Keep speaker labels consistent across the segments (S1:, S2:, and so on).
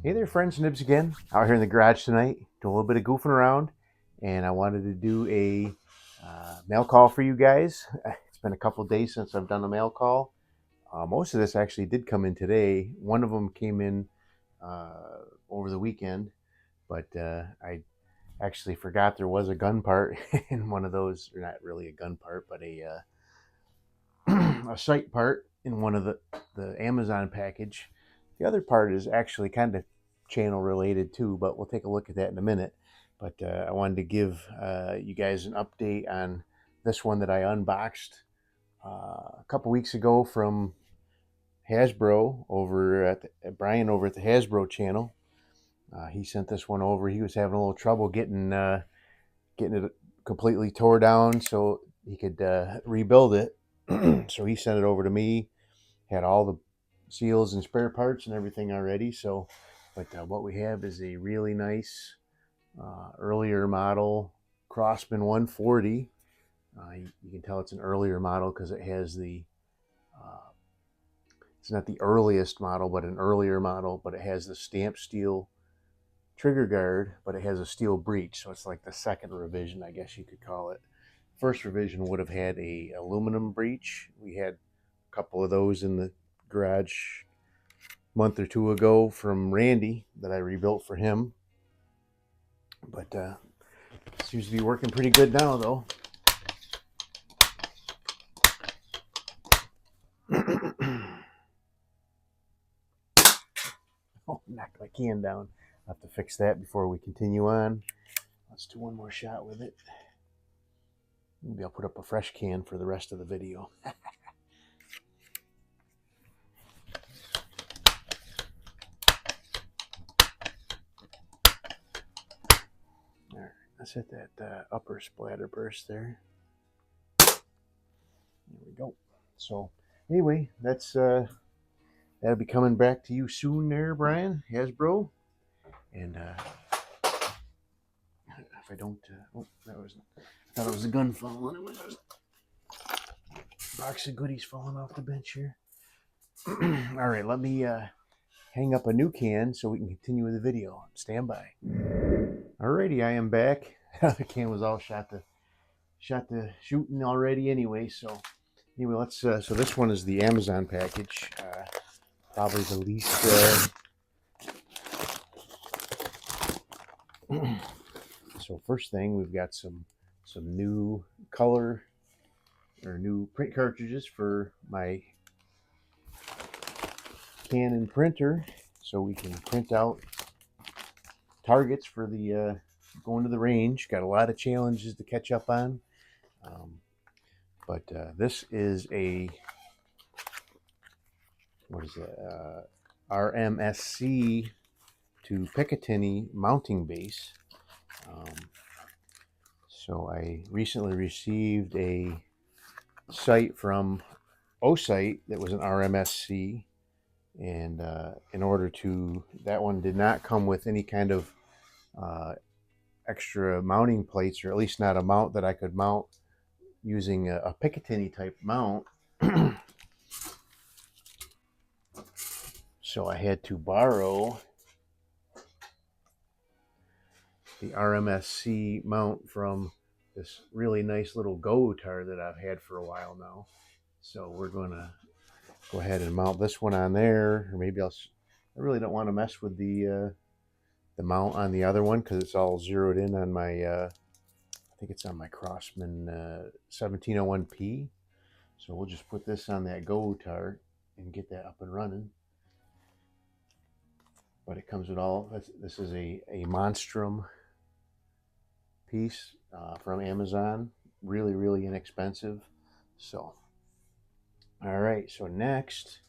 S1: Hey there friends, Nibs again. Out here in the garage tonight, doing a little bit of goofing around, and I wanted to do a mail call for you guys. It's been a couple of days since I've done a mail call. Most of this actually did come in today. One of them came in over the weekend, but I actually forgot there was a gun part in one of those, or not really a gun part, but a sight part in one of the Amazon package. The other part is actually kind of channel related too, but we'll take a look at that in a minute. But I wanted to give you guys an update on this one that I unboxed a couple weeks ago from Hasbro over at Brian over at the Hasbro channel. He sent this one over. He was having a little trouble getting it completely tore down so he could rebuild it. So he sent it over to me. Had all the seals and spare parts and everything already. So, but what we have is a really nice earlier model Crossman 140. You can tell it's an earlier model because it has it's not the earliest model, but an earlier model, but it has the stamped steel trigger guard, but it has a steel breech. So it's like the second revision, I guess you could call it. First revision would have had a aluminum breech. We had a couple of those in the garage a month or two ago from Randy that I rebuilt for him. But seems to be working pretty good now, though. Oh, knocked my can down. I'll have to fix that before we continue on. Let's do one more shot with it. Maybe I'll put up a fresh can for the rest of the video. All right, let's hit that upper splatter burst there. There we go. So anyway, that'll be coming back to you soon there, Brian, Hasbro. And if I don't, oh, I thought it was a gun falling. It was a box of goodies falling off the bench here. All right, let me hang up a new can so we can continue with the video. Stand by. Alrighty, I am back. The can was all shot to shooting already anyway. So anyway, let's. So this one is the Amazon package. Probably the least. So first thing, we've got some new color or new print cartridges for my Canon printer, so we can print out targets for the going to the range. Got a lot of challenges to catch up on, but this is a RMSC to Picatinny mounting base. So I recently received a sight from O-Sight that was an RMSC, and in order to, that one did not come with any kind of extra mounting plates, or at least not a mount that I could mount using a Picatinny type mount. So I had to borrow the RMSC mount from this really nice little go-tar that I've had for a while now. So we're going to go ahead and mount this one on there, or maybe I really don't want to mess with the mount on the other one because it's all zeroed in on my I think it's on my Crossman 1701P. So we'll just put this on that go-tar and get that up and running. But it comes with all, this is a Monstrum piece from Amazon. Really, really inexpensive. So, all right. So next,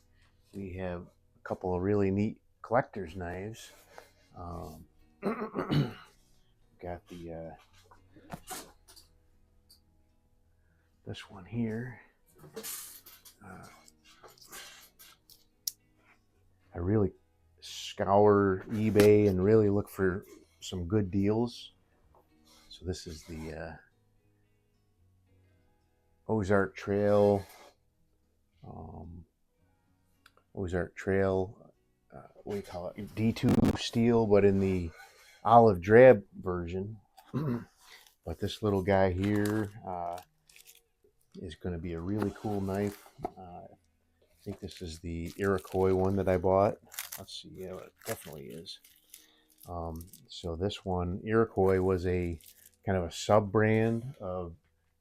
S1: we have a couple of really neat collector's knives. Got the this one here. I really scour eBay and really look for some good deals. So this is the Ozark Trail what do you call it, D2 steel, but in the olive drab version. But this little guy here is going to be a really cool knife. I think this is the Iroquois one that I bought. Let's see, yeah, it definitely is. So this one, Iroquois, was a kind of a sub-brand of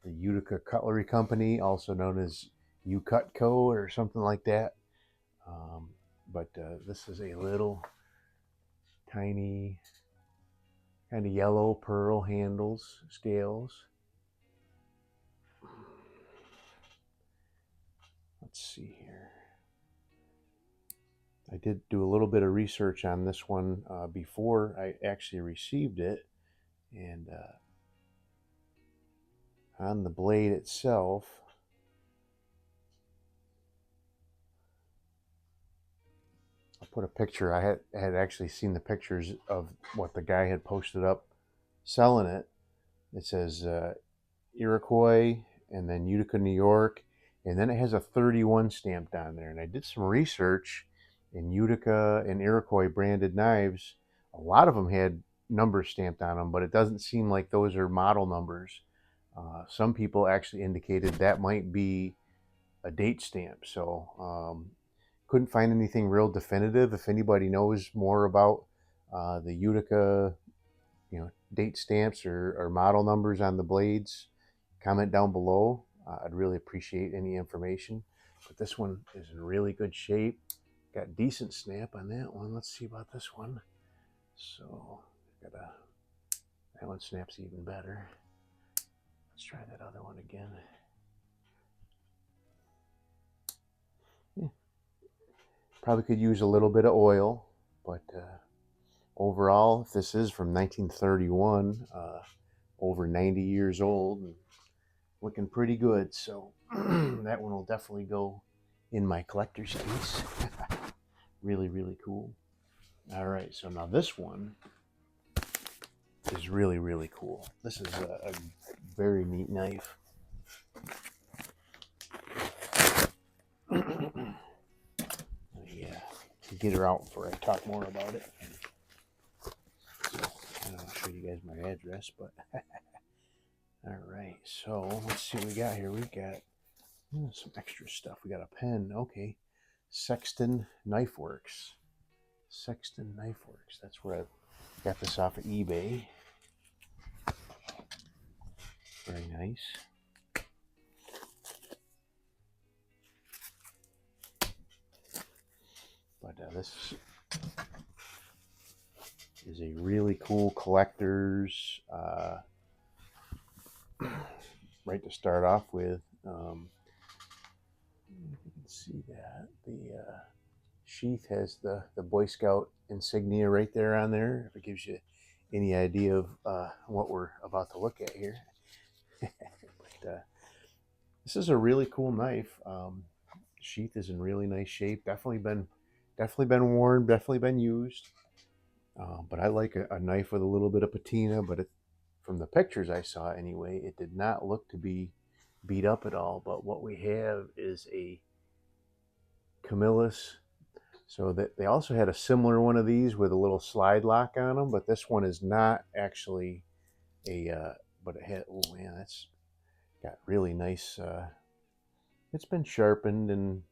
S1: the Utica Cutlery Company, also known as U-Cutco or something like that. But this is a little tiny kind of yellow pearl handles, scales. Let's see here. I did do a little bit of research on this one before I actually received it, and on the blade itself, I'll put a picture. I had actually seen the pictures of what the guy had posted up selling it. It says Iroquois and then Utica, New York, and then it has a 31 stamped on there. And I did some research in Utica and Iroquois branded knives. A lot of them had numbers stamped on them, but it doesn't seem like those are model numbers. Some people actually indicated that might be a date stamp. So couldn't find anything real definitive. If anybody knows more about the Utica, date stamps or model numbers on the blades, comment down below. I'd really appreciate any information. But this one is in really good shape. Got decent snap on that one. Let's see about this one. So that one snaps even better. Let's try that other one again. Yeah. Probably could use a little bit of oil, but overall, if this is from 1931, over 90 years old, and looking pretty good. So that one will definitely go in my collector's case. Really, really cool. All right, so now this one is really, really cool. This is a very neat knife. Yeah, get her out before I talk more about it. So I'll show you guys my address, but all right, so let's see what we got here. We got some extra stuff. We got a pen. Okay, Sexton Knife Works. Sexton Knife Works. That's where I got this off of eBay. Very nice. But this is a really cool collector's, right to start off with. You can see that the sheath has the Boy Scout insignia right there on there. If it gives you any idea of what we're about to look at here. But this is a really cool knife. Sheath is in really nice shape. Definitely been worn. Definitely been used. But I like a knife with a little bit of patina. But from the pictures I saw anyway, it did not look to be beat up at all. But what we have is a Camillus. So that they also had a similar one of these with a little slide lock on them, but this one is not actually a. But it had, oh man, that's got really nice. It's been sharpened and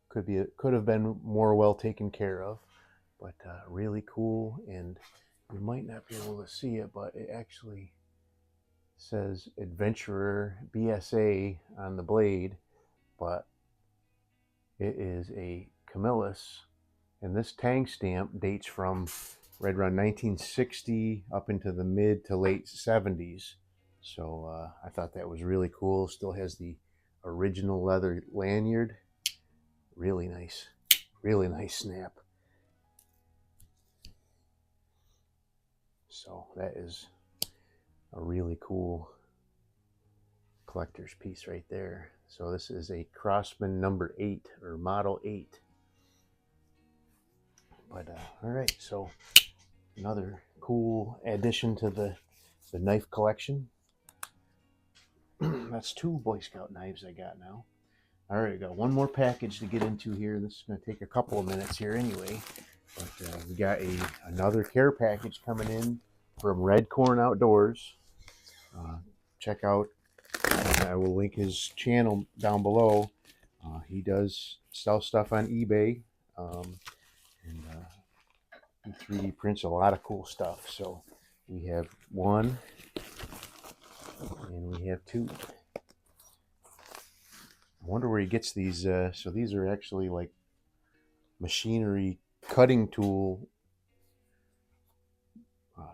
S1: could have been more well taken care of, but really cool. And you might not be able to see it, but it actually says Adventurer BSA on the blade, but it is a Camillus, and this tang stamp dates from right around 1960 up into the mid to late 70s. So I thought that was really cool. Still has the original leather lanyard. Really nice snap. So that is a really cool collector's piece right there. So this is a Craftsman number 8 or model 8. But all right, so another cool addition to the knife collection. That's 2 Boy Scout knives I got now. All right, got one more package to get into here. This is going to take a couple of minutes here anyway. But we got another care package coming in from Red Corn Outdoors. Check out, I will link his channel down below. He does sell stuff on eBay, and he 3D prints a lot of cool stuff. So we have one, and we have two. I wonder where he gets these. So these are actually like machinery cutting tool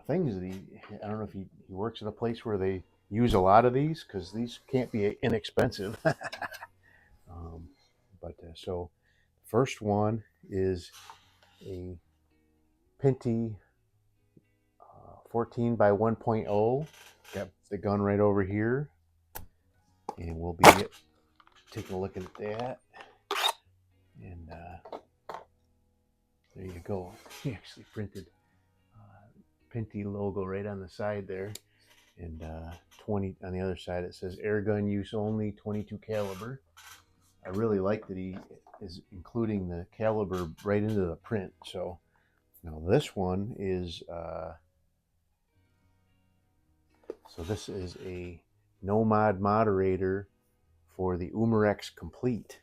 S1: things that I don't know if he works at a place where they use a lot of these, because these can't be inexpensive. So first one is a Pinty 14 by 1.0. Got the gun right over here, and we'll be taking a look at that. And there you go. He actually printed Pinty logo right on the side there, and 20 on the other side. It says air gun use only, 22 caliber. I really like that he is including the caliber right into the print. So now this one is this is a no-mod moderator for the Umarex Complete.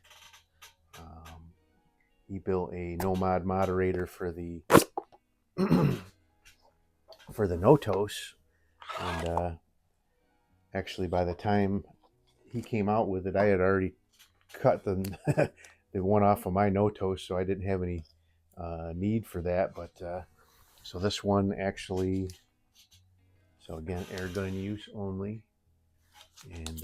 S1: He built a no-mod moderator for the for the Notos, and actually by the time he came out with it, I had already cut the the one off of my Notos, so I didn't have any need for that. But so this one actually, so again, air gun use only, and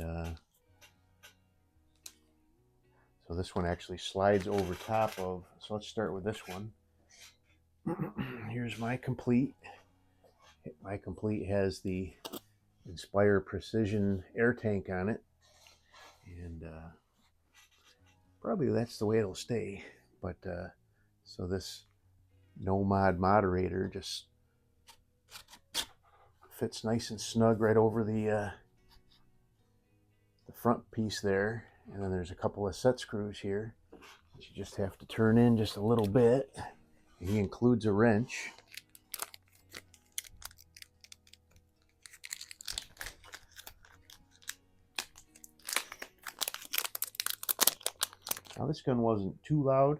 S1: so this one actually slides over top of. So let's start with this one. Here's my Complete. My Complete has the Inspire Precision air tank on it, and probably that's the way it'll stay. But so this no-mod moderator just fits nice and snug right over the front piece there, and then there's a couple of set screws here that you just have to turn in just a little bit. And he includes a wrench. Now this gun wasn't too loud,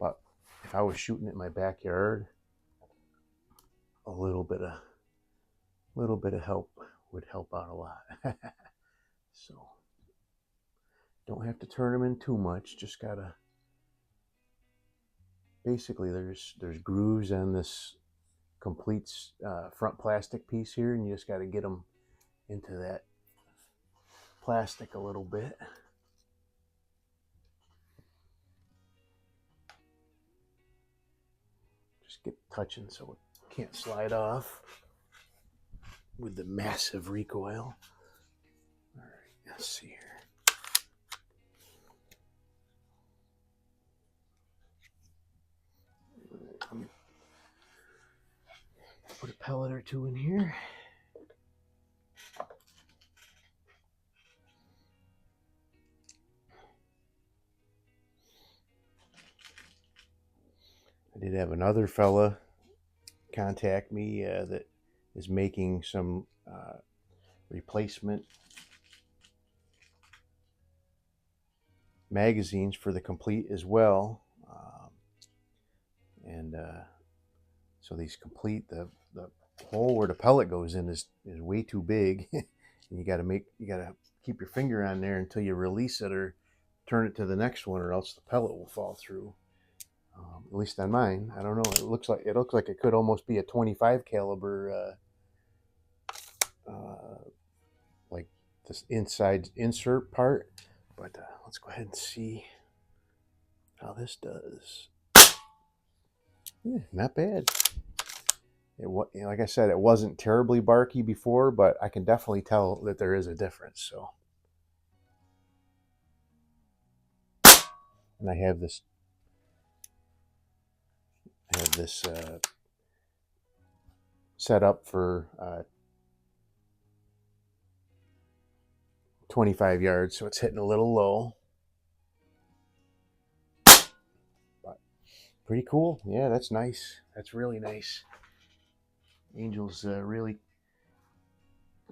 S1: but if I was shooting it in my backyard, a little bit of help would help out a lot. So don't have to turn them in too much. Just gotta, basically there's grooves on this Complete front plastic piece here, and you just got to get them into that plastic a little bit. Just get touching so it can't slide off with the massive recoil. All right, let's see here. Put a pellet or two in here. I did have another fella contact me that is making some replacement magazines for the Complete as well. And so these Complete, the hole where the pellet goes in is way too big. And you gotta keep your finger on there until you release it or turn it to the next one, or else the pellet will fall through. At least on mine, I don't know. It looks like it could almost be a 25 caliber, like this inside insert part. But let's go ahead and see how this does. Yeah, not bad. Like I said, it wasn't terribly barky before, but I can definitely tell that there is a difference. So, and I have this set up for 25 yards, so it's hitting a little low. Pretty cool. Yeah, that's nice. That's really nice. Angel's really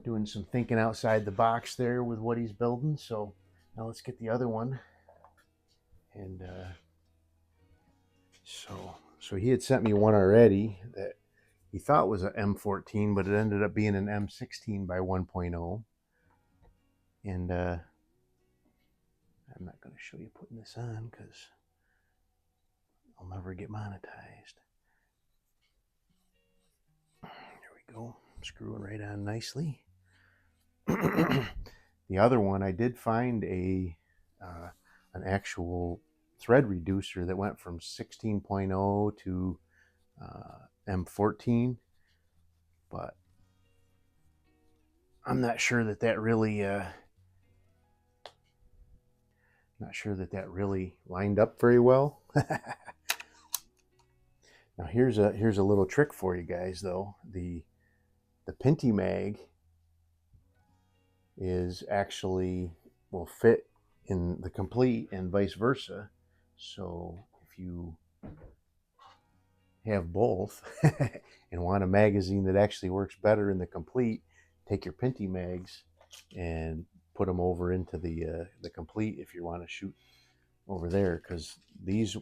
S1: doing some thinking outside the box there with what he's building. So now let's get the other one. And so he had sent me one already that he thought was an M14, but it ended up being an M16 by 1.0. And I'm not going to show you putting this on because I'll never get monetized. There we go. Screwing right on nicely. The other one, I did find an actual thread reducer that went from 16.0 to M14, but I'm not sure that that really lined up very well. Now here's a little trick for you guys though. The Pinty mag is actually will fit in the Komplete and vice versa. So if you have both and want a magazine that actually works better in the Komplete, take your Pinty mags and put them over into the Komplete if you want to shoot over there, because these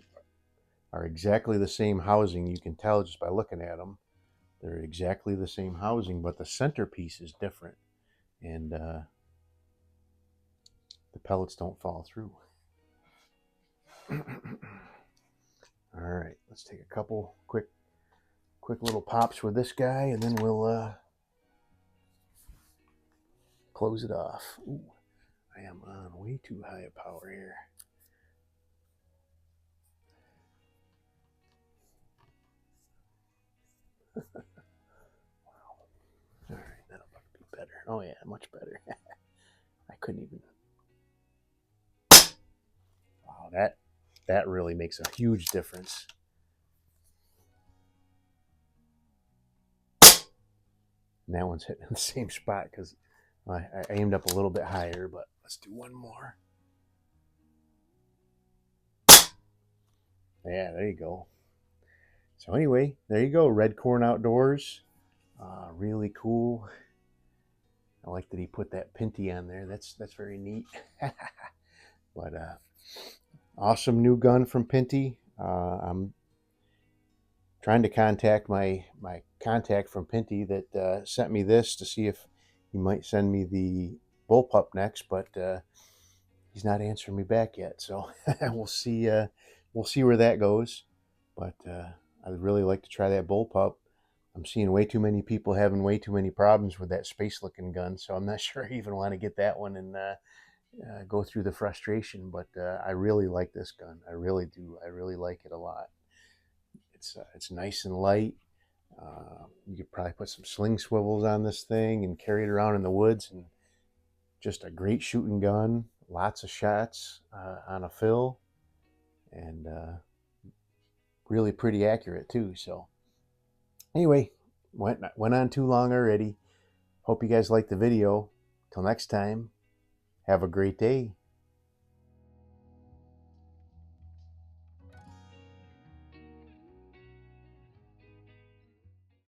S1: are exactly the same housing. You can tell just by looking at them. They're exactly the same housing, but the centerpiece is different, and the pellets don't fall through. All right, let's take a couple quick little pops with this guy, and then we'll close it off. Ooh, I am on way too high a power here. Wow. All right, that'll be better. Oh yeah, much better. I couldn't even. Wow, that really makes a huge difference. And that one's hitting in the same spot because I aimed up a little bit higher, but let's do one more. Yeah, there you go. So anyway, there you go. Red Corn Outdoors. Really cool. I like that he put that Pinty on there. That's very neat. But awesome new gun from Pinty. I'm trying to contact my contact from Pinty that sent me this to see if he might send me the bullpup next, but he's not answering me back yet. So we'll see. We'll see where that goes. But I'd really like to try that bullpup. I'm seeing way too many people having way too many problems with that space-looking gun, so I'm not sure I even want to get that one and go through the frustration. But I really like this gun. I really do. I really like it a lot. It's nice and light. You could probably put some sling swivels on this thing and carry it around in the woods, and just a great shooting gun. Lots of shots on a fill, and really pretty accurate too. So anyway, went on too long already. Hope you guys liked the video. Till next time, have a great day.